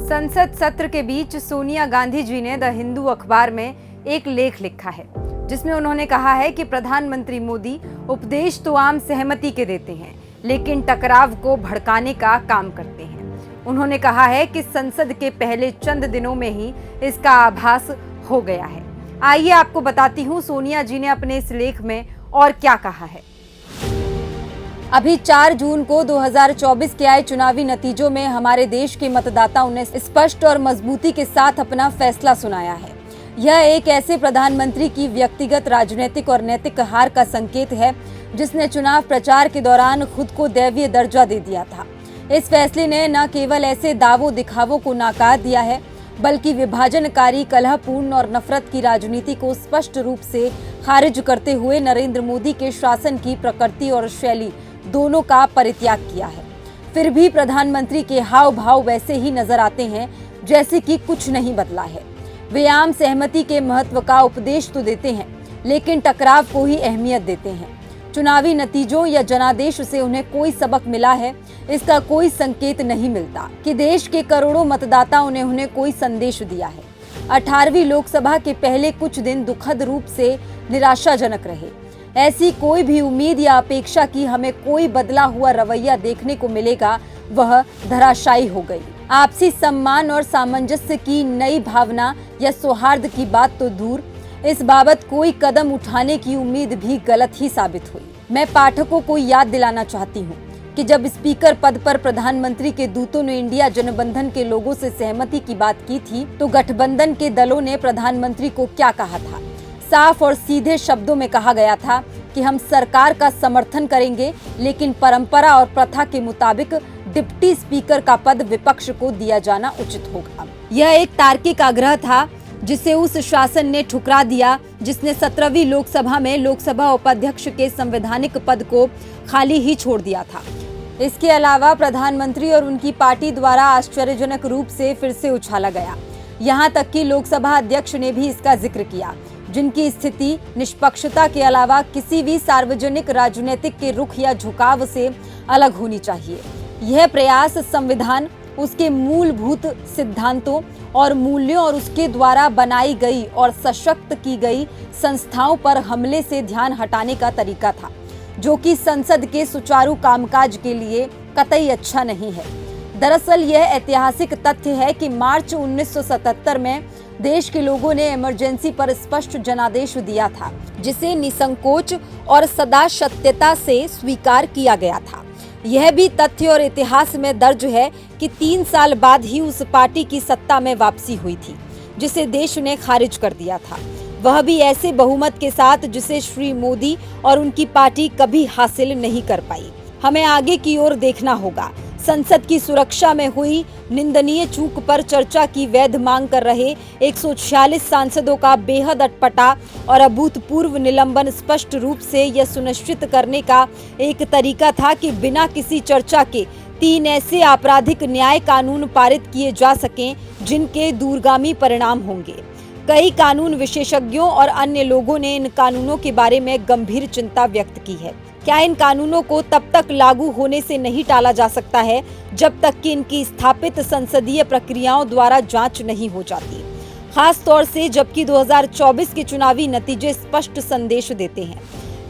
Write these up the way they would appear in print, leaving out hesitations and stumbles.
संसद सत्र के बीच सोनिया गांधी जी ने द हिंदू अखबार में एक लेख लिखा है जिसमें उन्होंने कहा है कि प्रधानमंत्री मोदी उपदेश तो आम सहमति के देते हैं लेकिन टकराव को भड़काने का काम करते हैं। उन्होंने कहा है कि संसद के पहले चंद दिनों में ही इसका आभास हो गया है। आइए आपको बताती हूं सोनिया जी ने अपने इस लेख में और क्या कहा है। अभी 4 जून को 2024 के आए चुनावी नतीजों में हमारे देश के मतदाताओं ने स्पष्ट और मजबूती के साथ अपना फैसला सुनाया है। यह एक ऐसे प्रधानमंत्री की व्यक्तिगत राजनीतिक और नैतिक हार का संकेत है जिसने चुनाव प्रचार के दौरान खुद को दैवीय दर्जा दे दिया था। इस फैसले ने न केवल ऐसे दावों दिखावों को नकार दिया है बल्कि विभाजनकारी, कलहपूर्ण और नफरत की राजनीति को स्पष्ट रूप से खारिज करते हुए नरेंद्र मोदी के शासन की प्रकृति और शैली दोनों का परित्याग किया है। फिर भी प्रधानमंत्री के हाव भाव वैसे ही नजर आते हैं जैसे कि कुछ नहीं बदला है। वे आम सहमति के महत्व का उपदेश तो देते हैं लेकिन टकराव को ही अहमियत देते हैं। चुनावी नतीजों या जनादेश से उन्हें कोई सबक मिला है, इसका कोई संकेत नहीं मिलता कि देश के करोड़ों मतदाताओं ने उन्हें कोई संदेश दिया है। 18वीं लोकसभा के पहले कुछ दिन दुखद रूप से निराशाजनक रहे। ऐसी कोई भी उम्मीद या अपेक्षा की हमें कोई बदला हुआ रवैया देखने को मिलेगा, वह धराशायी हो गई। आपसी सम्मान और सामंजस्य की नई भावना या सौहार्द की बात तो दूर, इस बाबत कोई कदम उठाने की उम्मीद भी गलत ही साबित हुई। मैं पाठकों को याद दिलाना चाहती हूँ कि जब स्पीकर पद पर प्रधानमंत्री के दूतों ने इंडिया जनबंधन के लोगों से सहमति की बात की थी तो गठबंधन के दलों ने प्रधानमंत्री को क्या कहा था। साफ और सीधे शब्दों में कहा गया था कि हम सरकार का समर्थन करेंगे लेकिन परंपरा और प्रथा के मुताबिक डिप्टी स्पीकर का पद विपक्ष को दिया जाना उचित होगा। यह एक तार्किक आग्रह था जिसे उस शासन ने ठुकरा दिया जिसने 17वीं लोकसभा में लोकसभा उपाध्यक्ष के संवैधानिक पद को खाली ही छोड़ दिया था। इसके अलावा प्रधानमंत्री और उनकी पार्टी द्वारा आश्चर्यजनक रूप से फिर से उछाला गया। यहाँ तक कि लोकसभा अध्यक्ष ने भी इसका जिक्र किया, जिनकी स्थिति निष्पक्षता के अलावा किसी भी सार्वजनिक राजनीतिक के रुख या झुकाव से अलग होनी चाहिए। यह प्रयास संविधान, उसके मूलभूत सिद्धांतों और मूल्यों और उसके द्वारा बनाई गई और सशक्त की गई संस्थाओं पर हमले से ध्यान हटाने का तरीका था, जो कि संसद के सुचारू कामकाज के लिए कतई अच्छा नहीं है। दरअसल यह ऐतिहासिक तथ्य है कि मार्च 1977 में देश के लोगों ने इमरजेंसी पर स्पष्ट जनादेश दिया था, जिसे निसंकोच और सदा सत्यता से स्वीकार किया गया था। यह भी तथ्य और इतिहास में दर्ज है कि 3 साल बाद ही उस पार्टी की सत्ता में वापसी हुई थी, जिसे देश ने खारिज कर दिया था। वह भी ऐसे बहुमत के साथ जिसे श्री मोदी और उनकी पार्टी कभी हासिल नहीं कर पाई। हमें आगे की ओर देखना होगा। संसद की सुरक्षा में हुई निंदनीय चूक पर चर्चा की वैध मांग कर रहे 146 सांसदों का बेहद अटपटा और अभूतपूर्व निलंबन स्पष्ट रूप से यह सुनिश्चित करने का एक तरीका था कि बिना किसी चर्चा के 3 ऐसे आपराधिक न्याय कानून पारित किए जा सकें जिनके दूरगामी परिणाम होंगे। कई कानून विशेषज्ञों और अन्य लोगों ने इन कानूनों के बारे में गंभीर चिंता व्यक्त की है। क्या इन कानूनों को तब तक लागू होने से नहीं टाला जा सकता है जब तक कि इनकी स्थापित संसदीय प्रक्रियाओं द्वारा जांच नहीं हो जाती, खास तौर से जबकि 2024 के चुनावी नतीजे स्पष्ट संदेश देते हैं।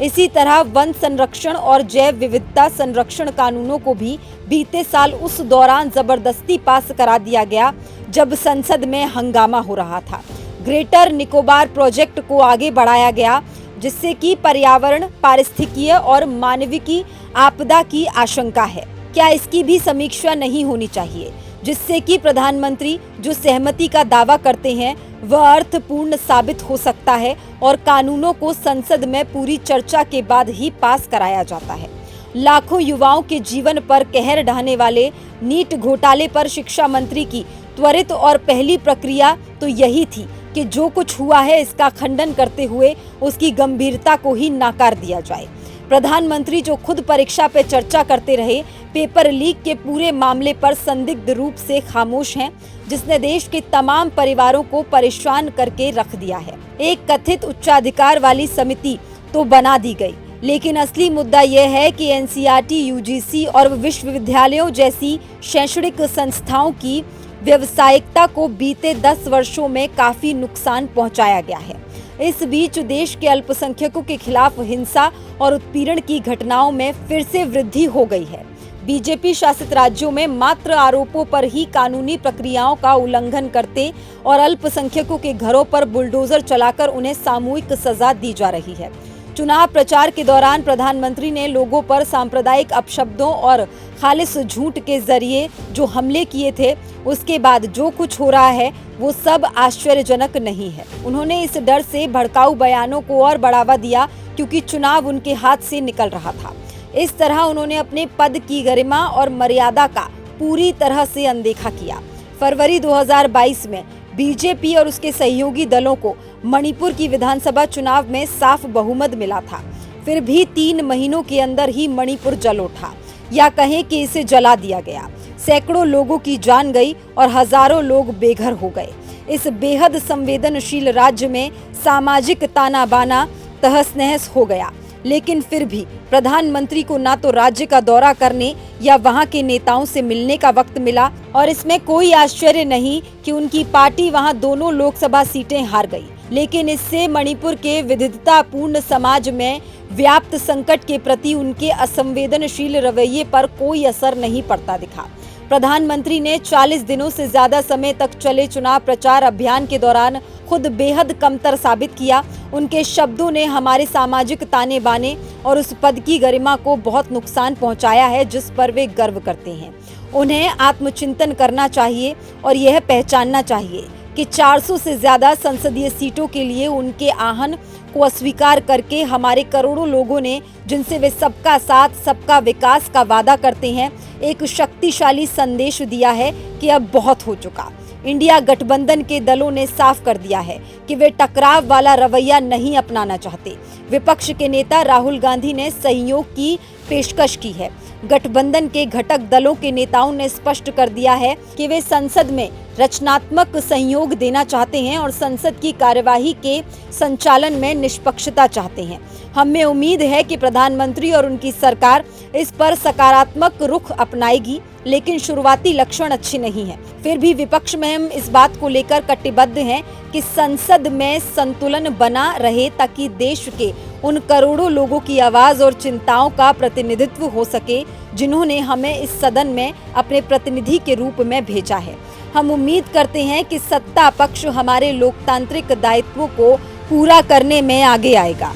इसी तरह वन संरक्षण और जैव विविधता संरक्षण कानूनों को भी बीते साल उस दौरान जबरदस्ती पास करा दिया गया जब संसद में हंगामा हो रहा था। ग्रेटर निकोबार प्रोजेक्ट को आगे बढ़ाया गया जिससे कि पर्यावरण, पारिस्थितिकीय और मानविकी आपदा की आशंका है। क्या इसकी भी समीक्षा नहीं होनी चाहिए जिससे कि प्रधानमंत्री जो सहमति का दावा करते हैं वह अर्थपूर्ण साबित हो सकता है और कानूनों को संसद में पूरी चर्चा के बाद ही पास कराया जाता है। लाखों युवाओं के जीवन पर कहर ढाने वाले नीट घोटाले पर शिक्षा मंत्री की त्वरित और पहली प्रक्रिया तो यही थी कि जो कुछ हुआ है इसका खंडन करते हुए उसकी गंभीरता को ही नकार दिया जाए। प्रधानमंत्री जो खुद परीक्षा पे चर्चा करते रहे, पेपर लीक के पूरे मामले पर संदिग्ध रूप से खामोश हैं, जिसने देश के तमाम परिवारों को परेशान करके रख दिया है। एक कथित उच्चाधिकार वाली समिति तो बना दी गई, लेकिन असली मुद्दा यह है कि एनसीईआरटी, यूजीसी और विश्वविद्यालयों जैसी शैक्षणिक संस्थाओं की व्यावसायिकता को बीते 10 वर्षों में काफी नुकसान पहुंचाया गया है। इस बीच देश के अल्पसंख्यकों के खिलाफ हिंसा और उत्पीड़न की घटनाओं में फिर से वृद्धि हो गई है। बीजेपी शासित राज्यों में मात्र आरोपों पर ही कानूनी प्रक्रियाओं का उल्लंघन करते और अल्पसंख्यकों के घरों पर बुलडोजर चलाकर उन्हें सामूहिक सजा दी जा रही है। चुनाव प्रचार के दौरान प्रधानमंत्री ने लोगों पर सांप्रदायिक अपशब्दों और खालिस झूठ के जरिए जो हमले किए थे, उसके बाद जो कुछ हो रहा है वो सब आश्चर्यजनक नहीं है। उन्होंने इस डर से भड़काऊ बयानों को और बढ़ावा दिया क्योंकि चुनाव उनके हाथ से निकल रहा था। इस तरह उन्होंने अपने पद की गरिमा और मर्यादा का पूरी तरह से अनदेखा किया। फरवरी 2022 में बीजेपी और उसके सहयोगी दलों को मणिपुर की विधानसभा चुनाव में साफ बहुमत मिला था। फिर भी 3 महीनों के अंदर ही मणिपुर जल उठा, या कहें कि इसे जला दिया गया। सैकड़ों लोगों की जान गई और हजारों लोग बेघर हो गए। इस बेहद संवेदनशील राज्य में सामाजिक ताना बाना तहस नहस हो गया। लेकिन फिर भी प्रधानमंत्री को ना तो राज्य का दौरा करने या वहां के नेताओं से मिलने का वक्त मिला, और इसमें कोई आश्चर्य नहीं कि उनकी पार्टी वहां दोनों लोकसभा सीटें हार गई। लेकिन इससे मणिपुर के विविधतापूर्ण समाज में व्याप्त संकट के प्रति उनके असंवेदनशील रवैये पर कोई असर नहीं पड़ता दिखा। प्रधानमंत्री ने 40 दिनों से ज्यादा समय तक चले चुनाव प्रचार अभियान के दौरान खुद बेहद कमतर साबित किया। उनके शब्दों ने हमारे सामाजिक ताने बाने और उस पद की गरिमा को बहुत नुकसान पहुंचाया है जिस पर वे गर्व करते हैं। उन्हें आत्मचिंतन करना चाहिए और यह पहचानना चाहिए कि 400 से ज्यादा संसदीय सीटों के लिए उनके आहन को अस्वीकार करके हमारे करोड़ों लोगों ने, जिनसे वे सबका साथ सबका विकास का वादा करते हैं, एक शक्तिशाली संदेश दिया है कि अब बहुत हो चुका। इंडिया गठबंधन के दलों ने साफ कर दिया है कि वे टकराव वाला रवैया नहीं अपनाना चाहते। विपक्ष के नेता राहुल गांधी ने सहयोग की पेशकश की है। गठबंधन के घटक दलों के नेताओं ने स्पष्ट कर दिया है कि वे संसद में रचनात्मक सहयोग देना चाहते हैं और संसद की कार्यवाही के संचालन में निष्पक्षता चाहते हैं। हमें उम्मीद है कि प्रधानमंत्री और उनकी सरकार इस पर सकारात्मक रुख अपनाएगी, लेकिन शुरुआती लक्षण अच्छे नहीं हैं। फिर भी विपक्ष में हम इस बात को लेकर कटिबद्ध हैं कि संसद में संतुलन बना रहे ताकि देश के उन करोड़ों लोगों की आवाज और चिंताओं का प्रतिनिधित्व हो सके जिन्होंने हमें इस सदन में अपने प्रतिनिधि के रूप में भेजा है। हम उम्मीद करते हैं कि सत्ता पक्ष हमारे लोकतांत्रिक दायित्वों को पूरा करने में आगे आएगा।